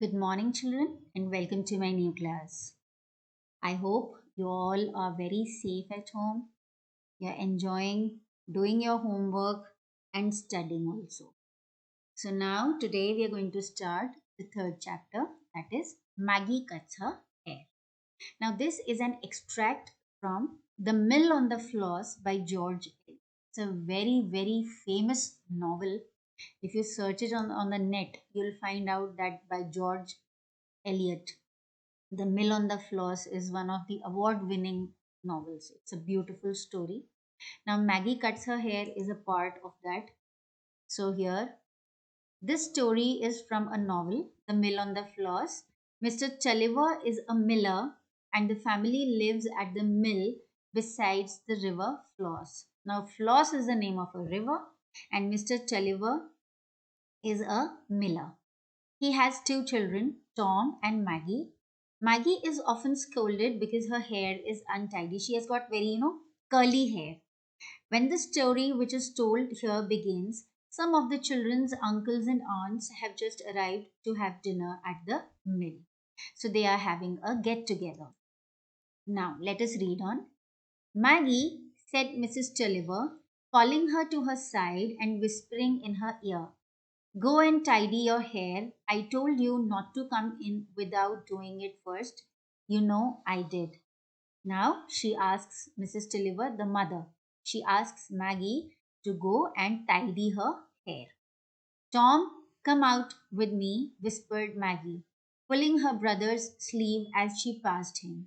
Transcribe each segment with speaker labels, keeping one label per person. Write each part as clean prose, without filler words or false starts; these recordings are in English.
Speaker 1: Good morning, children, and welcome to my new class. I hope you all are very safe at home. You're enjoying doing your homework and studying also. So, now today we are going to start the third chapter, that is Maggie Cuts Her Hair. Now, this is an extract from The Mill on the Floss by George Eliot. It's a very famous novel. If you search it on the net, you'll find out that by George Eliot. The Mill on the Floss is one of the award winning novels. It's a beautiful story. Now, Maggie Cuts Her Hair is a part of that. So, here, this story is from a novel, The Mill on the Floss. Mr. Tulliver is a miller, and the family lives at the mill besides the river Floss. Now, Floss is the name of a river, and Mr. Tulliver is a miller. He has two children, Tom and Maggie. Maggie is often scolded because her hair is untidy. She has got very, curly hair. When the story which is told here begins, some of the children's uncles and aunts have just arrived to have dinner at the mill. So they are having a get together. Now let us read on. Maggie, said Mrs. Tulliver, calling her to her side and whispering in her ear, go and tidy your hair. I told you not to come in without doing it first. You know I did. Now she asks Mrs. Tulliver, the mother, she asks Maggie to go and tidy her hair. Tom, come out with me, whispered Maggie, pulling her brother's sleeve as she passed him.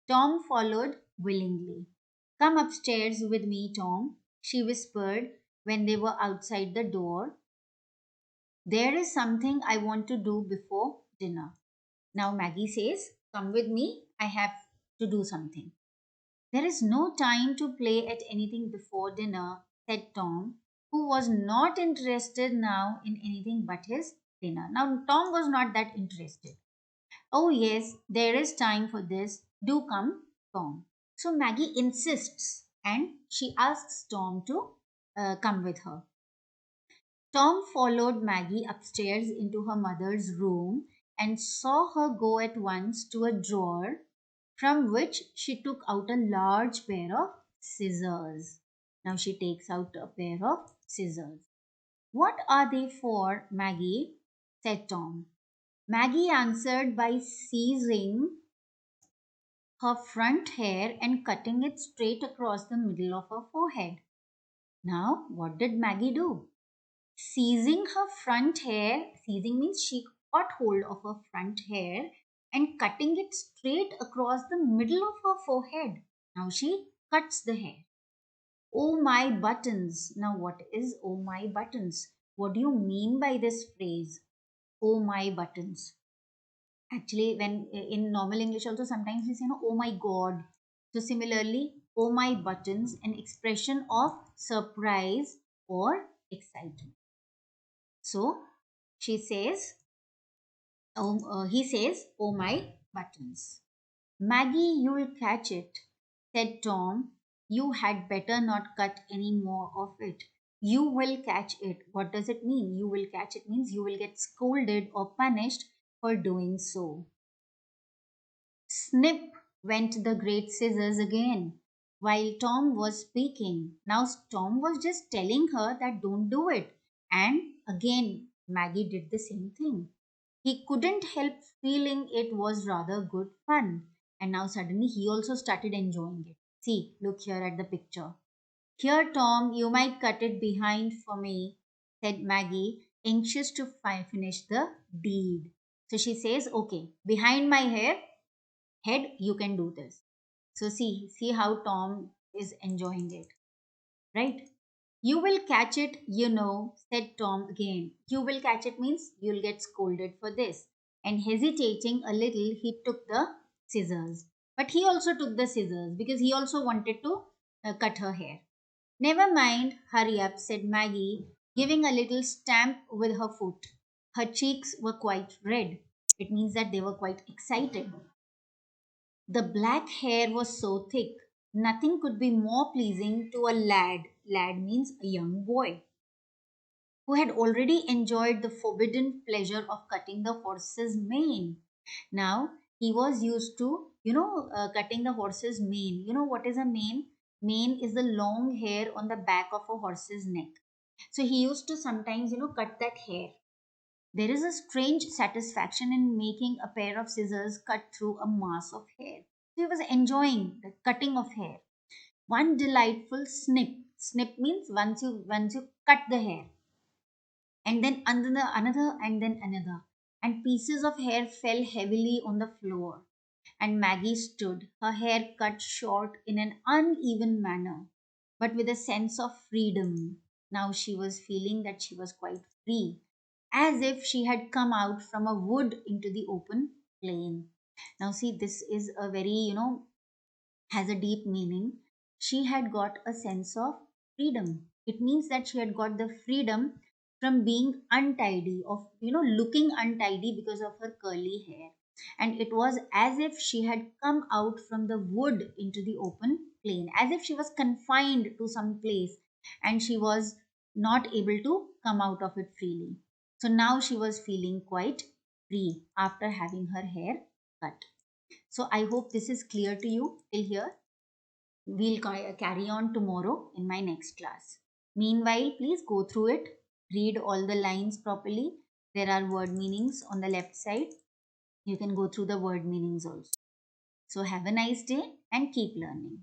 Speaker 1: Tom followed willingly. Come upstairs with me, Tom, she whispered when they were outside the door. There is something I want to do before dinner. Now Maggie says, come with me, I have to do something. There is no time to play at anything before dinner, said Tom, who was not interested now in anything but his dinner. Now Tom was not that interested. Oh, yes, there is time for this. Do come, Tom. So Maggie insists and she asks Tom to come with her. Tom followed Maggie upstairs into her mother's room and saw her go at once to a drawer from which she took out a large pair of scissors. Now she takes out a pair of scissors. What are they for, Maggie? Said Tom. Maggie answered by seizing her front hair and cutting it straight across the middle of her forehead. Now, what did Maggie do? Seizing her front hair, seizing means she got hold of her front hair and cutting it straight across the middle of her forehead. Now she cuts the hair. Oh my buttons. Now what is oh my buttons? What do you mean by this phrase? Oh my buttons. Actually, when in normal English also sometimes we say no, oh my god. So similarly, oh my buttons, an expression of surprise or excitement. So she says, he says, oh my buttons. Maggie, you'll catch it, said Tom. You had better not cut any more of it. You will catch it. What does it mean? You will catch it means you will get scolded or punished for doing so. Snip went the great scissors again while Tom was speaking. Now Tom was just telling her that don't do it. And again, Maggie did the same thing. He couldn't help feeling it was rather good fun. And now suddenly he also started enjoying it. See, look here at the picture. Here, Tom, you might cut it behind for me, said Maggie, anxious to finish the deed. So she says, okay, behind my head, you can do this. So see how Tom is enjoying it, right? You will catch it, said Tom again. You will catch it means you'll get scolded for this. And hesitating a little, he took the scissors. But he also took the scissors because he also wanted to cut her hair. Never mind, hurry up, said Maggie, giving a little stamp with her foot. Her cheeks were quite red. It means that they were quite excited. The black hair was so thick, nothing could be more pleasing to a lad. Lad means a young boy. who had already enjoyed the forbidden pleasure of cutting the horse's mane. Now he was used to, cutting the horse's mane. You know what is a mane? Mane is the long hair on the back of a horse's neck. So he used to sometimes, cut that hair. There is a strange satisfaction in making a pair of scissors cut through a mass of hair. So he was enjoying the cutting of hair. One delightful snip. Snip means once you cut the hair, and then another, and then another. And pieces of hair fell heavily on the floor. And Maggie stood, her hair cut short in an uneven manner, but with a sense of freedom. Now she was feeling that she was quite free, as if she had come out from a wood into the open plain. Now, see, this is a very, has a deep meaning. She had got a sense of freedom. It means that she had got the freedom from being untidy, of looking untidy because of her curly hair. And it was as if she had come out from the wood into the open plain, as if she was confined to some place and she was not able to come out of it freely. So now she was feeling quite free after having her hair cut. So I hope this is clear to you till here. We'll carry on tomorrow in my next class. Meanwhile, please go through it, read all the lines properly. There are word meanings on the left side. You can go through the word meanings also. So, have a nice day and keep learning.